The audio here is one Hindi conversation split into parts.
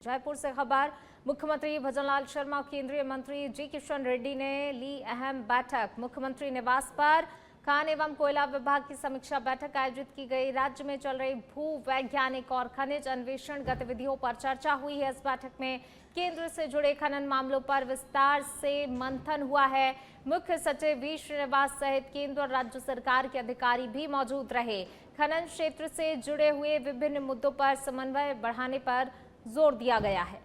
जयपुर से खबर। मुख्यमंत्री भजनलाल शर्मा और केंद्रीय मंत्री जी किशन रेड्डी ने ली अहम बैठक। मुख्यमंत्री निवास पर खान एवं कोयला विभाग की समीक्षा बैठक आयोजित की गई। राज्य में चल रही भू वैज्ञानिक और खनिज अन्वेषण गतिविधियों पर चर्चा हुई है। इस बैठक में केंद्र से जुड़े खनन मामलों पर विस्तार से मंथन हुआ है। मुख्य सचिव वी श्रीनिवास सहित केंद्र और राज्य सरकार के अधिकारी भी मौजूद रहे। खनन क्षेत्र से जुड़े हुए विभिन्न मुद्दों पर समन्वय बढ़ाने पर जोर दिया गया है।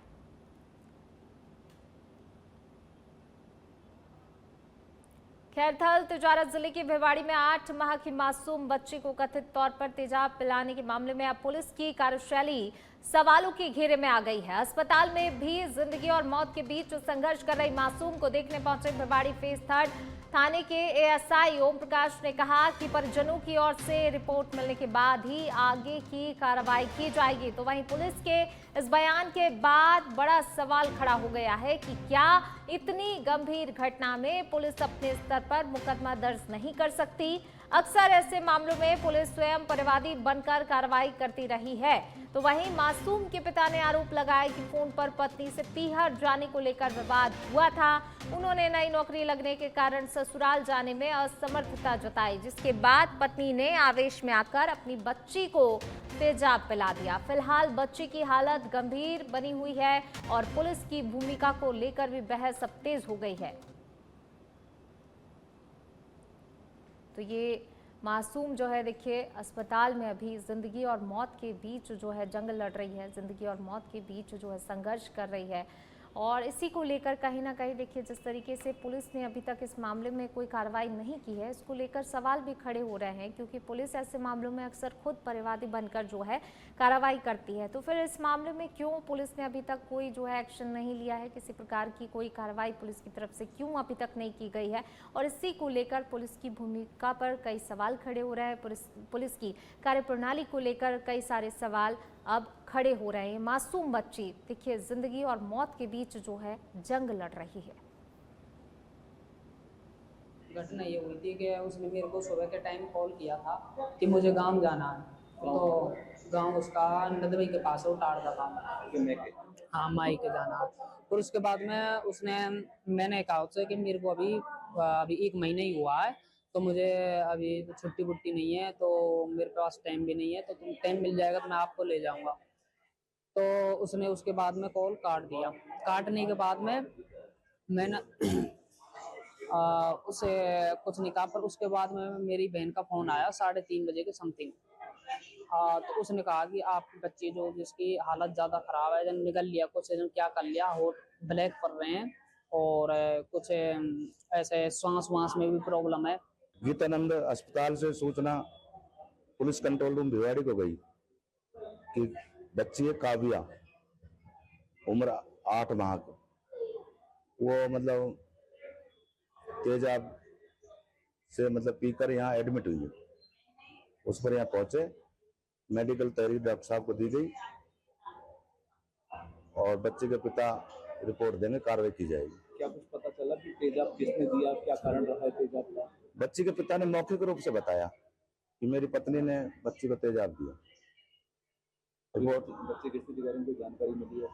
खैरथल तिजारत जिले के भिवाड़ी में 8 माह की मासूम बच्ची को कथित तौर पर तेजाब पिलाने के मामले में अब पुलिस की कार्यशैली सवालों के घेरे में आ गई है। अस्पताल में भी जिंदगी और मौत के बीच संघर्ष कर रही मासूम को देखने पहुंचे भिवाड़ी फेस 3 थाने के एएसआई ओम प्रकाश ने कहा कि परिजनों की ओर से रिपोर्ट मिलने के बाद ही आगे की कार्रवाई की जाएगी। तो वहीं पुलिस के इस बयान के बाद बड़ा सवाल खड़ा हो गया है कि क्या इतनी गंभीर घटना में पुलिस अपने स्तर पर मुकदमा दर्ज नहीं कर सकती। अक्सर ऐसे मामलों में पुलिस स्वयं परिवादी बनकर कार्रवाई करती रही है। तो वहीं मासूम के पिता ने आरोप लगाया कि फोन पर पत्नी से पीहर जाने को लेकर विवाद हुआ था। उन्होंने नई नौकरी लगने के कारण ससुराल जाने में असमर्थता जताई, जिसके बाद पत्नी ने आवेश में आकर अपनी बच्ची को तेजाब पिला दिया। फिलहाल बच्ची की हालत गंभीर बनी हुई है और पुलिस की भूमिका को लेकर भी बहस अब तेज हो गई है। तो ये मासूम जो है देखिए अस्पताल में अभी जिंदगी और मौत के बीच जो है जंग लड़ रही है, जिंदगी और मौत के बीच जो है संघर्ष कर रही है। और इसी को लेकर कहीं ना कहीं देखिए जिस तरीके से पुलिस ने अभी तक इस मामले में कोई कार्रवाई नहीं की है, इसको लेकर सवाल भी खड़े हो रहे हैं, क्योंकि पुलिस ऐसे मामलों में अक्सर खुद परिवादी बनकर जो है कार्रवाई करती है। तो फिर इस मामले में क्यों पुलिस ने अभी तक कोई जो है एक्शन नहीं लिया है, किसी प्रकार की कोई कार्रवाई पुलिस की तरफ से क्यों अभी तक नहीं की गई है, और इसी को लेकर पुलिस की भूमिका पर कई सवाल खड़े हो रहे हैं। पुलिस की कार्यप्रणाली को लेकर कई सारे सवाल अब खड़े हो रहे हैं। मासूम बच्ची देखिए जिंदगी और मौत के बीच जो है जंग लड़ रही है। घटना ये हुई थी कि उसने मेरे को सुबह के टाइम कॉल किया था कि मुझे गांव जाना है। तो गांव उसका नदवई के पास है, उतार का काम। हाँ, माई के जाना। फिर उसके बाद में मैंने कहा उससे कि मेरे को अभी 1 महीना ही हुआ है, तो मुझे अभी छुट्टी वुट्टी नहीं है, तो मेरे पास टाइम भी नहीं है, तो तुम टाइम मिल जाएगा तो मैं आपको ले जाऊंगा। तो उसने उसके बाद में कॉल काट दिया। काटने के बाद में मैंने उसे कुछ नहीं कहा, पर उसके बाद में मेरी बहन का फोन आया 3:30 बजे के समथिंग। तो उसने कहा कि आपकी बच्ची जो जिसकी हालत ज्यादा खराब है, जन निकल लिया कुछ, जन क्या कर लिया, होठ ब्लैक पड़ रहे हैं और कुछ ऐसे श्वास वास में भी प्रॉब्लम है। गीतानंद अस्पताल से सूचना पुलिस कंट्रोल रूम भिवाड़ी को गई कि बच्ची है काव्या, उम्र 8 माह की, वो मतलब तेजाब से पीकर यहाँ एडमिट हुई है। उस पर यहाँ पहुंचे, मेडिकल तहरीर डॉक्टर साहब को दी गई और बच्चे के पिता रिपोर्ट देंगे, कार्रवाई की जाएगी। क्या कुछ पता चला कि तेजाब किसने दिया, क्या कारण रहा है तेजाब का? बच्ची के पिता ने मौखिक रूप से बताया कि मेरी पत्नी ने बच्ची को तेजाब दिया। रिपोर्ट बच्चे की स्थिति के बारे में कोई जानकारी मिली है?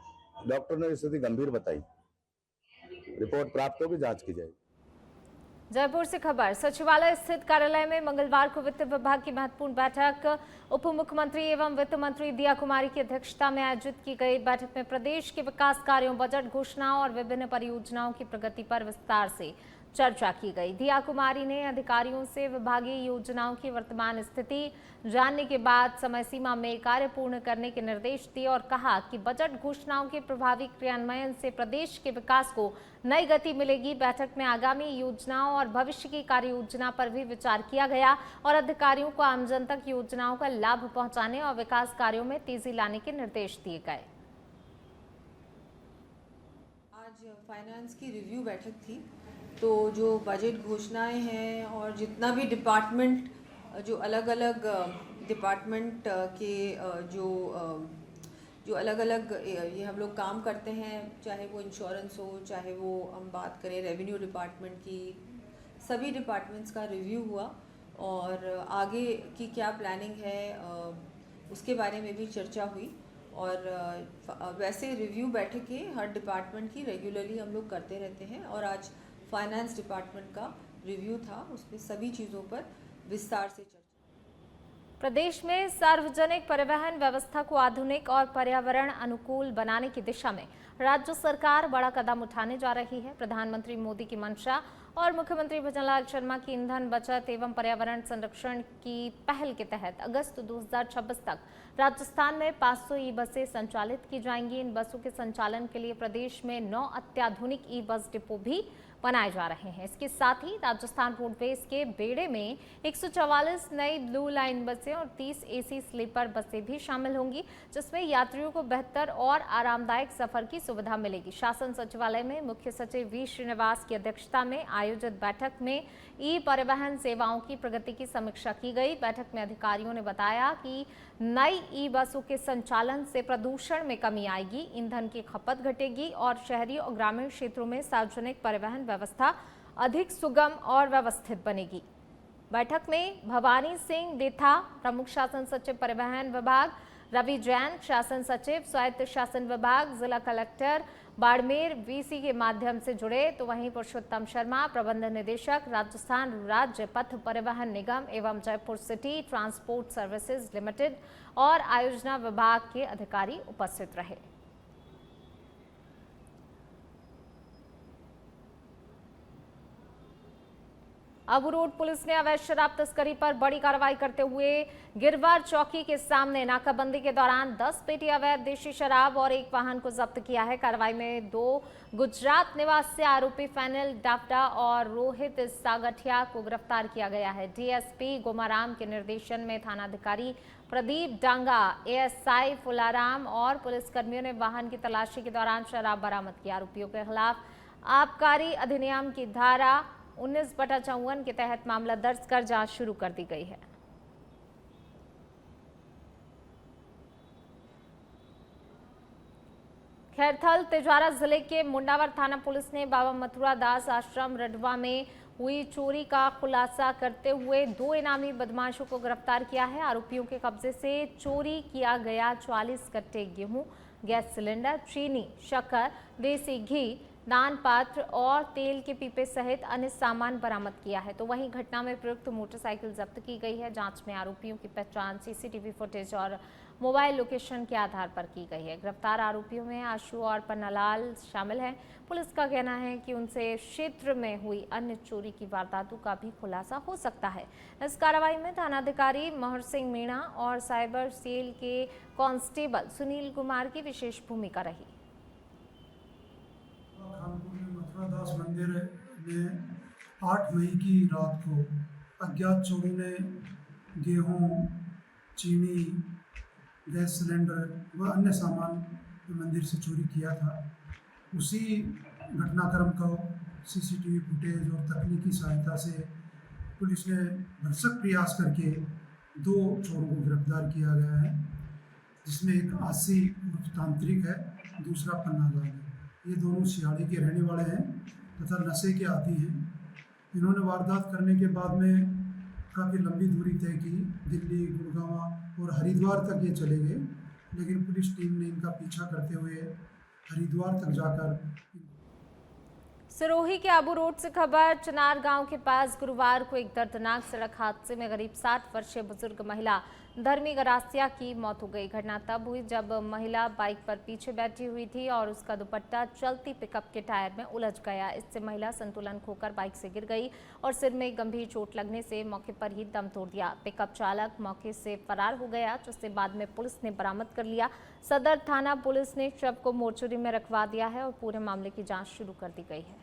डॉक्टर ने स्थिति गंभीर बताई, रिपोर्ट प्राप्त होगी, जांच की जाएगी। जयपुर से खबर। सचिवालय स्थित कार्यालय में मंगलवार को वित्त विभाग की महत्वपूर्ण बैठक उप मुख्यमंत्री एवं वित्त मंत्री दिया कुमारी की अध्यक्षता में आयोजित की गई। बैठक में प्रदेश के विकास कार्यों, बजट घोषणाओं और विभिन्न परियोजनाओं की प्रगति पर विस्तार से चर्चा की गई। दिया कुमारी ने अधिकारियों से विभागीय योजनाओं की वर्तमान स्थिति जानने के बाद समय सीमा में कार्य पूर्ण करने के निर्देश दिए और कहा कि बजट घोषणाओं के प्रभावी क्रियान्वयन से प्रदेश के विकास को नई गति मिलेगी। बैठक में आगामी योजनाओं और भविष्य की कार्य योजना पर भी विचार किया गया और अधिकारियों को आमजन तक योजनाओं का लाभ पहुंचाने और विकास कार्यों में तेजी लाने के निर्देश दिए गए। आज फाइनेंस की रिव्यू बैठक थी, तो जो बजट घोषणाएं हैं और जितना भी डिपार्टमेंट, जो अलग अलग डिपार्टमेंट के जो अलग अलग ये हम लोग काम करते हैं, चाहे वो इंश्योरेंस हो, चाहे वो हम बात करें रेवेन्यू डिपार्टमेंट की, सभी डिपार्टमेंट्स का रिव्यू हुआ और आगे की क्या प्लानिंग है उसके बारे में भी चर्चा हुई। और वैसे रिव्यू बैठकें हर डिपार्टमेंट की रेगुलरली हम लोग करते रहते हैं और आज फाइनेंस डिपार्टमेंट का रिव्यू था, उसमें सभी चीज़ों पर विस्तार से चर्चा। प्रदेश में सार्वजनिक परिवहन व्यवस्था को आधुनिक और पर्यावरण अनुकूल बनाने की दिशा में राज्य सरकार बड़ा कदम उठाने जा रही है। प्रधानमंत्री मोदी की मंशा और मुख्यमंत्री भजनलाल शर्मा की ईंधन बचत एवं पर्यावरण संरक्षण की पहल के तहत अगस्त 2026 तक राजस्थान में 500 ई बसें संचालित की जाएंगी। इन बसों के संचालन के लिए प्रदेश में 9 अत्याधुनिक ई बस डिपो भी बनाए जा रहे हैं। इसके साथ ही राजस्थान रोडवेज के बेड़े में 144 नई ब्लू लाइन बसें और 30 एसी स्लीपर बसें भी शामिल होंगी, जिसमें यात्रियों को बेहतर और आरामदायक सफर की सुविधा मिलेगी। शासन सचिवालय में मुख्य सचिव वी श्रीनिवास की अध्यक्षता में आयोजित बैठक में ई परिवहन सेवाओं की प्रगति की समीक्षा की गई। बैठक में अधिकारियों ने बताया कि नई ई बसों के संचालन से प्रदूषण में कमी आएगी, ईंधन की खपत घटेगी और शहरी और ग्रामीण क्षेत्रों में सार्वजनिक परिवहन व्यवस्था अधिक सुगम और व्यवस्थित बनेगी। बैठक में भवानी सिंह देथा, प्रमुख शासन सचिव परिवहन विभाग, रवि जैन, शासन सचिव स्वायत्त शासन विभाग, जिला कलेक्टर बाड़मेर वीसी के माध्यम से जुड़े, तो वहीं पुरुषोत्तम शर्मा, प्रबंध निदेशक राजस्थान राज्य पथ परिवहन निगम एवं Jaipur city transport services limited और आयोजना विभाग के अधिकारी उपस्थित रहे। आबू रोड पुलिस ने अवैध शराब तस्करी पर बड़ी कार्रवाई करते हुए गिरवार चौकी के सामने नाकाबंदी के दौरान 10 पेटी अवैध देशी शराब और एक वाहन को जब्त किया है। कार्रवाई में 2 गुजरात निवासी आरोपी फैनल डाफडा और रोहित सागठिया को गिरफ्तार किया गया है। डीएसपी गोमाराम के निर्देशन में थानाधिकारी प्रदीप डांगा, एएसआई फुलाराम और पुलिसकर्मियों ने वाहन की तलाशी के दौरान शराब बरामद की। आरोपियों के खिलाफ आबकारी अधिनियम की धारा 19/54 के तहत मामला दर्ज कर जांच शुरू कर दी गई है। खैरथल तिजारा जिले के मुंडावर थाना पुलिस ने बाबा मथुरा दास आश्रम रडवा में हुई चोरी का खुलासा करते हुए 2 इनामी बदमाशों को गिरफ्तार किया है। आरोपियों के कब्जे से चोरी किया गया 44 कट्टे गेहूं, गैस सिलेंडर, चीनी, शक्कर, देसी घी, दान पात्र और तेल के पीपे सहित अन्य सामान बरामद किया है। तो वहीं घटना में प्रयुक्त मोटरसाइकिल जब्त की गई है। जांच में आरोपियों की पहचान सीसीटीवी फुटेज और मोबाइल लोकेशन के आधार पर की गई है। गिरफ्तार आरोपियों में आशु और पन्नालाल शामिल हैं। पुलिस का कहना है कि उनसे क्षेत्र में हुई अन्य चोरी की वारदातों का भी खुलासा हो सकता है। इस कार्रवाई में थानाधिकारी मोहर सिंह मीणा और साइबर सेल के कांस्टेबल सुनील कुमार की विशेष भूमिका रही। खानपुर में मथुरा दास मंदिर में 8 मई की रात को अज्ञात चोरों ने गेहूं, चीनी, गैस सिलेंडर व अन्य सामान मंदिर से चोरी किया था। उसी घटनाक्रम को सीसीटीवी फुटेज और तकनीकी सहायता से पुलिस ने भरसक प्रयास करके 2 चोरों को गिरफ्तार किया गया है, जिसमें एक आसी तांत्रिक है, दूसरा पन्नालाल है। ये दोनों सिहाड़ी के रहने वाले हैं तथा नशे के आदी हैं। इन्होंने वारदात करने के बाद में काफ़ी लंबी दूरी तय की, दिल्ली, गुड़गांव और हरिद्वार तक ये चले गए, लेकिन पुलिस टीम ने इनका पीछा करते हुए हरिद्वार तक जाकर। सिरोही के आबू रोड से खबर, चनार गांव के पास गुरुवार को एक दर्दनाक सड़क हादसे में करीब 60 वर्षीय बुजुर्ग महिला धर्मी गरासिया की मौत हो गई। घटना तब हुई जब महिला बाइक पर पीछे बैठी हुई थी और उसका दुपट्टा चलती पिकअप के टायर में उलझ गया। इससे महिला संतुलन खोकर बाइक से गिर गई और सिर में गंभीर चोट लगने से मौके पर ही दम तोड़ दिया। पिकअप चालक मौके से फरार हो गया, जिसे बाद में पुलिस ने बरामद कर लिया। सदर थाना पुलिस ने शव को मोर्चरी में रखवा दिया है और पूरे मामले की जाँच शुरू कर दी गई है।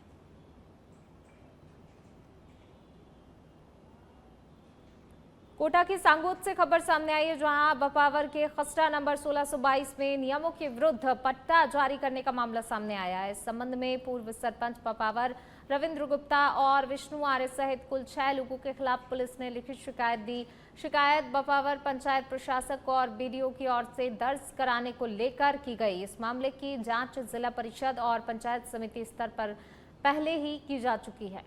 कोटा की सांगोद से खबर सामने आई है, जहां बपावर के खसरा नंबर 1622 में नियमों के विरुद्ध पट्टा जारी करने का मामला सामने आया है। इस संबंध में पूर्व सरपंच बपावर रविंद्र गुप्ता और विष्णु आर्य सहित कुल 6 लोगों के खिलाफ पुलिस ने लिखित शिकायत दी। शिकायत बपावर पंचायत प्रशासक और बीडीओ की ओर से दर्ज कराने को लेकर की गई। इस मामले की जाँच जिला परिषद और पंचायत समिति स्तर पर पहले ही की जा चुकी है।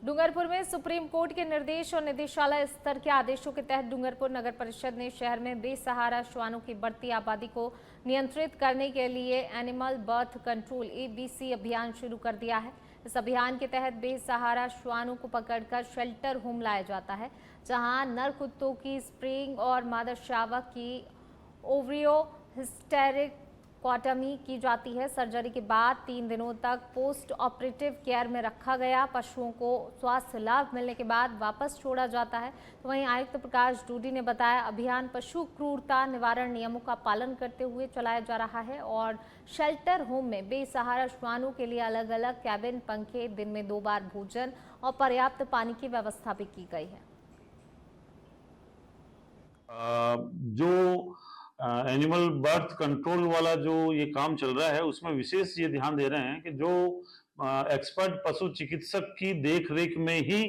डूंगरपुर में सुप्रीम कोर्ट के निर्देश और निदेशालय स्तर के आदेशों के तहत डूंगरपुर नगर परिषद ने शहर में बेसहारा श्वानों की बढ़ती आबादी को नियंत्रित करने के लिए एनिमल बर्थ कंट्रोल ABC अभियान शुरू कर दिया है। इस अभियान के तहत बेसहारा श्वानों को पकड़कर शेल्टर होम लाया जाता है, जहां नर कुत्तों की स्प्रेइंग और मादा शावक की ओवरियो हिस्टेरेक्टोमी की जाती है। सर्जरी के बाद 3 दिनों तक पोस्ट ऑपरेटिव केयर में रखा गया पशुओं को स्वास्थ्य लाभ मिलने के बाद वापस छोड़ा जाता है। तो वहीं आयुक्त प्रकाश डूडी ने बताया, अभियान पशु क्रूरता निवारण नियमों का पालन करते हुए चलाया जा रहा है और शेल्टर होम में बेसहारा श्वानों के लिए अलग अलग कैबिन, पंखे, दिन में 2 बार भोजन और पर्याप्त पानी की व्यवस्था भी की गई है। जो एनिमल बर्थ कंट्रोल वाला जो ये काम चल रहा है, उसमें विशेष ये ध्यान दे रहे हैं कि जो एक्सपर्ट पशु चिकित्सक की देख रेख में ही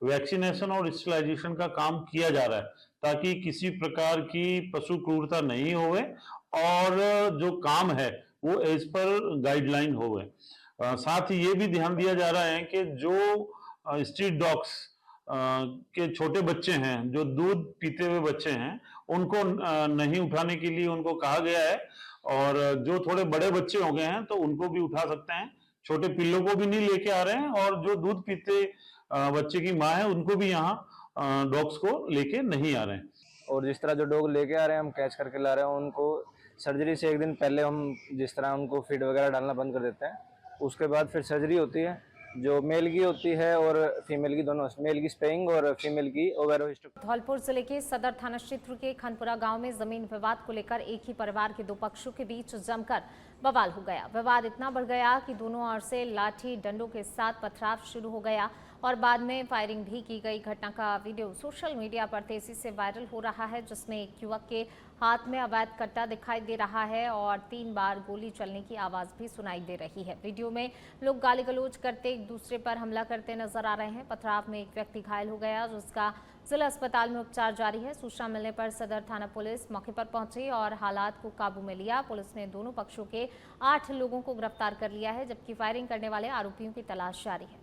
वैक्सीनेशन और स्टरलाइजेशन का काम किया जा रहा है, ताकि किसी प्रकार की पशु क्रूरता नहीं होवे और जो काम है वो एज पर गाइडलाइन होवे। साथ ही ये भी ध्यान दिया जा रहा है कि जो स्ट्रीट डॉग्स के छोटे बच्चे हैं, जो दूध पीते हुए बच्चे हैं, उनको नहीं उठाने के लिए उनको कहा गया है और जो थोड़े बड़े बच्चे हो गए हैं तो उनको भी उठा सकते हैं। छोटे पिल्लों को भी नहीं लेके आ रहे हैं और जो दूध पीते बच्चे की माँ है उनको भी यहाँ डॉग्स को लेके नहीं आ रहे हैं। और जिस तरह जो डॉग लेके आ रहे हैं, हम कैच करके ला रहे हैं, उनको सर्जरी से 1 दिन पहले हम जिस तरह उनको फीड वगैरह डालना बंद कर देते हैं। उसके बाद फिर सर्जरी होती है, जो मेल की होती है और फीमेल की, दोनों, मेल की स्पेइंग और फीमेल की ओवरियो हिस्टेरेक्टोमी। धौलपुर जिले के सदर थाना क्षेत्र के खनपुरा गांव में जमीन विवाद को लेकर एक ही परिवार के 2 पक्षों के बीच जमकर बवाल हो गया। विवाद इतना बढ़ गया कि दोनों ओर से लाठी डंडों के साथ पथराव शुरू हो गया और बाद में फायरिंग भी की गई। घटना का वीडियो सोशल मीडिया पर तेजी से वायरल हो रहा है, जिसमें एक युवक के हाथ में अवैध कट्टा दिखाई दे रहा है और 3 बार गोली चलने की आवाज भी सुनाई दे रही है। वीडियो में लोग गाली गलौज करते एक दूसरे पर हमला करते नजर आ रहे हैं। पथराव में एक व्यक्ति घायल हो गया, जिसका जिला अस्पताल में उपचार जारी है। सूचना मिलने पर सदर थाना पुलिस मौके पर पहुंची और हालात को काबू में लिया। पुलिस ने दोनों पक्षों के 8 लोगों को गिरफ्तार कर लिया है, जबकि फायरिंग करने वाले आरोपियों की तलाश जारी है।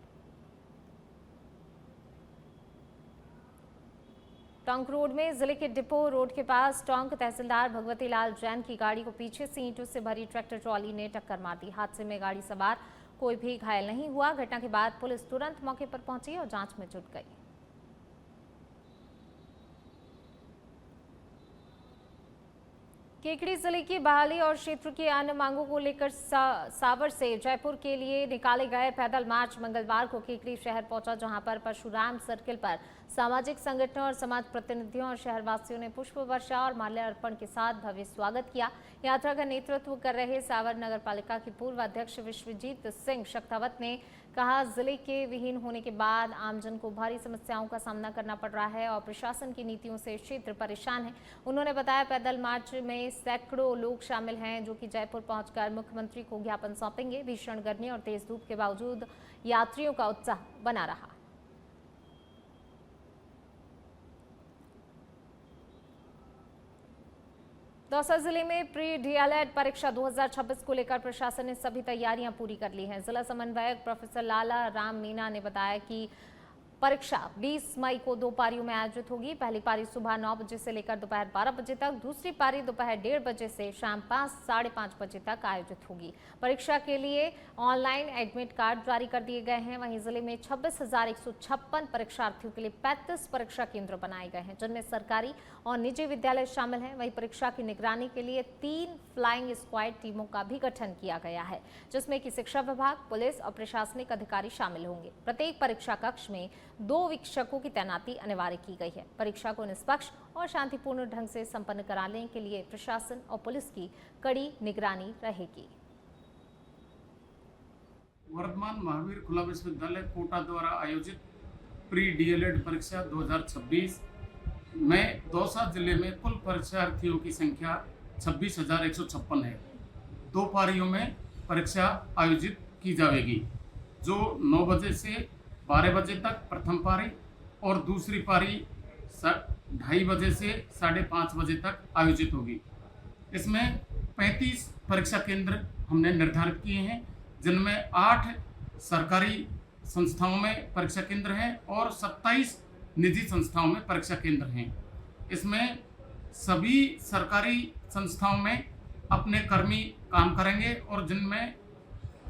टोंक रोड में जिले के डिपो रोड के पास टोंक तहसीलदार भगवती लाल जैन की गाड़ी को पीछे से ईंटों से भरी ट्रैक्टर ट्रॉली ने टक्कर मार दी। हादसे में गाड़ी सवार कोई भी घायल नहीं हुआ। घटना के बाद पुलिस तुरंत मौके पर पहुंची और जांच में जुट गई। केकड़ी जिले की बहाली और क्षेत्र की अन्य मांगों को लेकर सावर से जयपुर के लिए निकाले गए पैदल मार्च मंगलवार को केकड़ी शहर पहुंचा, जहां पर परशुराम सर्किल पर सामाजिक संगठनों और समाज प्रतिनिधियों और शहरवासियों ने पुष्प वर्षा और माल्यार्पण के साथ भव्य स्वागत किया। यात्रा का नेतृत्व कर रहे सावर नगर पालिका के पूर्व अध्यक्ष विश्वजीत सिंह शक्तावत ने कहा, जिले के विहीन होने के बाद आमजन को भारी समस्याओं का सामना करना पड़ रहा है और प्रशासन की नीतियों से क्षेत्र परेशान है। उन्होंने बताया, पैदल मार्च में सैकड़ों लोग शामिल हैं, जो कि जयपुर पहुंचकर मुख्यमंत्री को ज्ञापन सौंपेंगे। भीषण गर्मी और तेज धूप के बावजूद यात्रियों का उत्साह बना रहा। दौसा जिले में प्री डीएलएड परीक्षा 2026 को लेकर प्रशासन ने सभी तैयारियां पूरी कर ली हैं। जिला समन्वयक प्रोफेसर लाला राम मीना ने बताया कि परीक्षा 20 मई को 2 पारियों में आयोजित होगी। पहली पारी सुबह 9 बजे से लेकर दोपहर 12 बजे तक, दूसरी पारी दोपहर 1:30 बजे से शाम 5 साढ़े 5 बजे तक आयोजित होगी। परीक्षा के लिए ऑनलाइन एडमिट कार्ड जारी कर दिए गए हैं। वहीं जिले में 26,156 परीक्षार्थियों के लिए 35 परीक्षा केंद्र बनाए गए हैं, जिनमें सरकारी और निजी विद्यालय शामिल हैं। वहीं परीक्षा की निगरानी के लिए 3 फ्लाइंग स्क्वाड टीमों का भी गठन किया गया है, जिसमें कि शिक्षा विभाग, पुलिस और प्रशासनिक अधिकारी शामिल होंगे। प्रत्येक परीक्षा कक्ष में 2 वीक्षकों की तैनाती अनिवार्य की गई है। परीक्षा को निष्पक्ष और शांतिपूर्ण ढंग से संपन्न कराने के लिए प्रशासन और पुलिस की कड़ी निगरानी रहेगी। वर्धमान महावीर खुला विश्वविद्यालय कोटा द्वारा आयोजित प्री डीएलएड परीक्षा 2026 में दौसा जिले में कुल परीक्षार्थियों की संख्या 26,156 है। 2 पारियों में परीक्षा आयोजित की जाएगी, जो 9 बजे से 12 बजे तक प्रथम पारी और दूसरी पारी 2:30 बजे से 5:30 बजे तक आयोजित होगी। इसमें 35 परीक्षा केंद्र हमने निर्धारित किए हैं, जिनमें 8 सरकारी संस्थाओं में परीक्षा केंद्र हैं और 27 निजी संस्थाओं में परीक्षा केंद्र हैं। इसमें सभी सरकारी संस्थाओं में अपने कर्मी काम करेंगे और जिनमें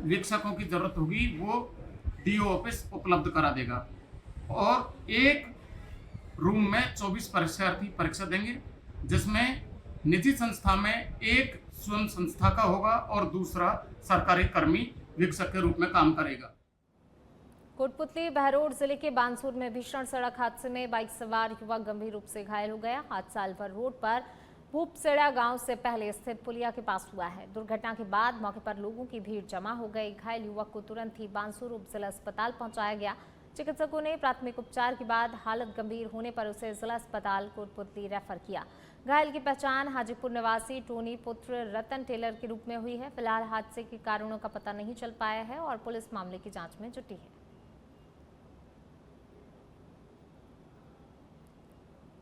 वीक्षकों की ज़रूरत होगी वो डीओ ऑफिस उपलब्ध करा देगा। और एक रूम में 24 परीक्षार्थी परीक्षा देंगे, जिसमें निजी संस्था में एक स्वयं संस्था का होगा और दूसरा सरकारी कर्मी वीक्षक के रूप में काम करेगा। कोटपुतली बहरोड जिले के बानसूर में भीषण सड़क हादसे में बाइक सवार युवक गंभीर रूप से घायल हो गया। हादसा अलवर रोड पर भूपसेड़ा गांव से पहले स्थित पुलिया के पास हुआ है। दुर्घटना के बाद मौके पर लोगों की भीड़ जमा हो गई। घायल युवक को तुरंत ही बानसूर उप जिला अस्पताल पहुंचाया गया। चिकित्सकों ने प्राथमिक उपचार के बाद हालत गंभीर होने पर उसे जिला अस्पताल कोटपुतली रेफर किया। घायल की पहचान हाजीपुर निवासी टोनी पुत्र रतन टेलर के रूप में हुई है। फिलहाल हादसे के कारणों का पता नहीं चल पाया है और पुलिस मामले की जांच में जुटी है।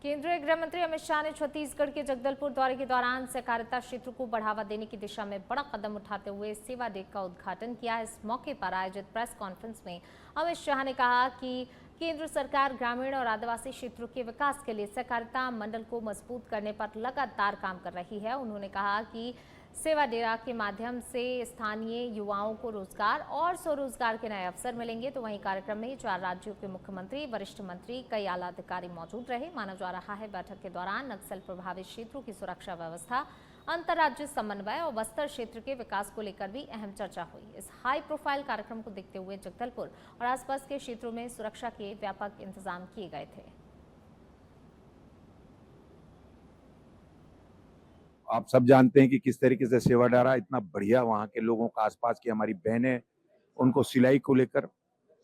केंद्रीय गृह मंत्री अमित शाह ने छत्तीसगढ़ के जगदलपुर दौरे के दौरान सहकारिता क्षेत्र को बढ़ावा देने की दिशा में बड़ा कदम उठाते हुए सेवा डे का उद्घाटन किया। इस मौके पर आयोजित प्रेस कॉन्फ्रेंस में अमित शाह ने कहा कि केंद्र सरकार ग्रामीण और आदिवासी क्षेत्रों के विकास के लिए सहकारिता मंडल को मजबूत करने पर लगातार काम कर रही है। उन्होंने कहा कि सेवा डेरा के माध्यम से स्थानीय युवाओं को रोजगार और स्वरोजगार के नए अवसर मिलेंगे। तो वहीं कार्यक्रम में 4 राज्यों के मुख्यमंत्री, वरिष्ठ मंत्री, कई आला अधिकारी मौजूद रहे। माना जा रहा है बैठक के दौरान नक्सल प्रभावित क्षेत्रों की सुरक्षा व्यवस्था, अंतर्राज्यीय समन्वय और बस्तर क्षेत्र के विकास को लेकर भी अहम चर्चा हुई। इस हाई प्रोफाइल कार्यक्रम को देखते हुए जगदलपुर और आसपास के क्षेत्रों में सुरक्षा के व्यापक इंतजाम किए गए थे। आप सब जानते हैं कि किस तरीके से सेवा डेरा इतना बढ़िया, वहाँ के लोगों का, आसपास की हमारी बहनें, उनको सिलाई को लेकर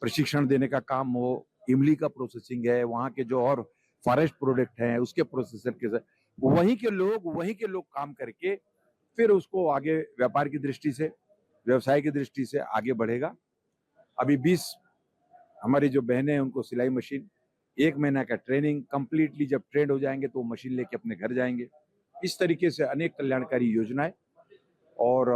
प्रशिक्षण देने का काम हो, इमली का प्रोसेसिंग है, वहाँ के जो और फॉरेस्ट प्रोडक्ट हैं उसके प्रोसेसर के वहीं के लोग काम करके फिर उसको आगे व्यापार की दृष्टि से, व्यवसाय की दृष्टि से आगे बढ़ेगा। अभी 20 हमारी जो बहनें हैं उनको सिलाई मशीन, 1 महीना का ट्रेनिंग, कंप्लीटली जब ट्रेंड हो जाएंगे तो वो मशीन लेके अपने घर जाएंगे। इस तरीके से अनेक कल्याणकारी योजनाएं और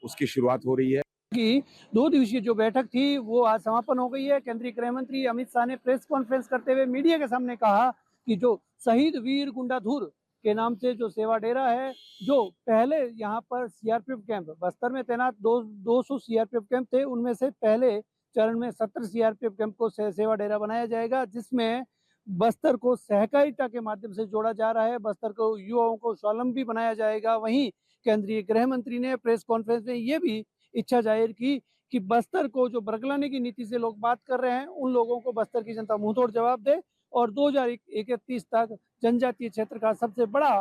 उसकी शुरुआत हो रही है। कि 2 दिवसीय जो बैठक थी वो आज समापन हो गई है। केंद्रीय गृह मंत्री अमित शाह ने प्रेस कॉन्फ्रेंस करते हुए मीडिया के सामने कहा कि जो शहीद वीर गुंडाधुर के नाम से जो सेवा डेरा है, जो पहले यहाँ पर सीआरपीएफ कैंप बस्तर में तैनात 200 सीआरपीएफ कैंप थे, उनमें से पहले चरण में 70 सीआरपीएफ कैंप को सेवा डेरा बनाया जाएगा, जिसमें बस्तर को सहकारिता के माध्यम से जोड़ा जा रहा है। बस्तर को युवाओं को स्वावलंबी बनाया जाएगा। वहीं केंद्रीय गृह मंत्री ने प्रेस कॉन्फ्रेंस में ये भी इच्छा जाहिर की कि बस्तर को जो बरगलाने की नीति से लोग बात कर रहे हैं, उन लोगों को बस्तर की जनता मुंहतोड़ जवाब दे और 2031 तक जनजातीय क्षेत्र का सबसे बड़ा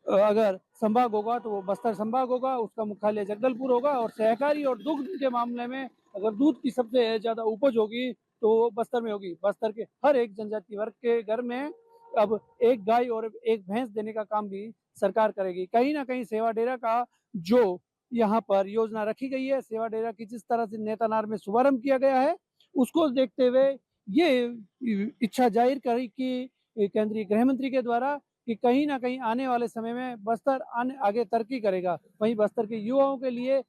अगर संभाग होगा तो वो बस्तर संभाग होगा, उसका मुख्यालय जगदलपुर होगा। और सहकारी और दुग्ध के मामले में अगर दूध की सबसे ज्यादा उपज होगी तो वो बस्तर में होगी। बस्तर के हर एक जनजाति वर्ग के घर में अब एक गाय और एक भैंस देने का काम भी सरकार करेगी। कहीं ना कहीं सेवा डेरा का जो यहाँ पर योजना रखी गई है, सेवा डेरा की जिस तरह से नेतानार में शुभारंभ किया गया है, उसको देखते हुए ये इच्छा जाहिर करी कि केंद्रीय गृह मंत्री के द्वारा कि कहीं ना कहीं आने वाले समय में बस्तर आगे तरक्की करेगा। वहीं बस्तर के युवाओं के लिए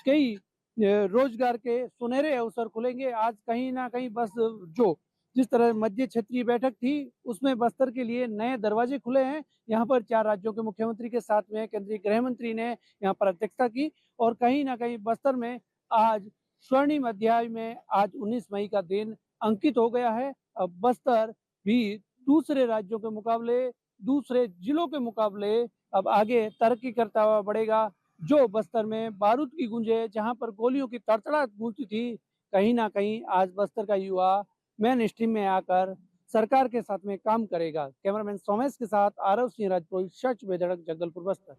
कई रोजगार के सुनहरे अवसर खुलेंगे। आज कहीं ना कहीं बस जो जिस तरह मध्य क्षेत्रीय बैठक थी उसमें बस्तर के लिए नए दरवाजे खुले हैं। यहाँ पर 4 राज्यों के मुख्यमंत्री के साथ में केंद्रीय गृह मंत्री ने यहाँ पर अध्यक्षता की और कहीं ना कहीं बस्तर में आज स्वर्णिम अध्याय में आज 19 मई का दिन अंकित हो गया है। अब बस्तर भी दूसरे राज्यों के मुकाबले, दूसरे जिलों के मुकाबले अब आगे तरक्की करता हुआ बढ़ेगा। जो बस्तर में बारूद की गूंजे, जहां पर गोलियों की तड़तड़ाहट गूंजती थी, कहीं ना कहीं आज बस्तर का युवा मेन स्ट्रीम में आकर सरकार के साथ में काम करेगा। कैमरामैन सोमेश के साथ आरव सिंह राजपुरोहित, सच बेधड़क, जगदलपुर, बस्तर।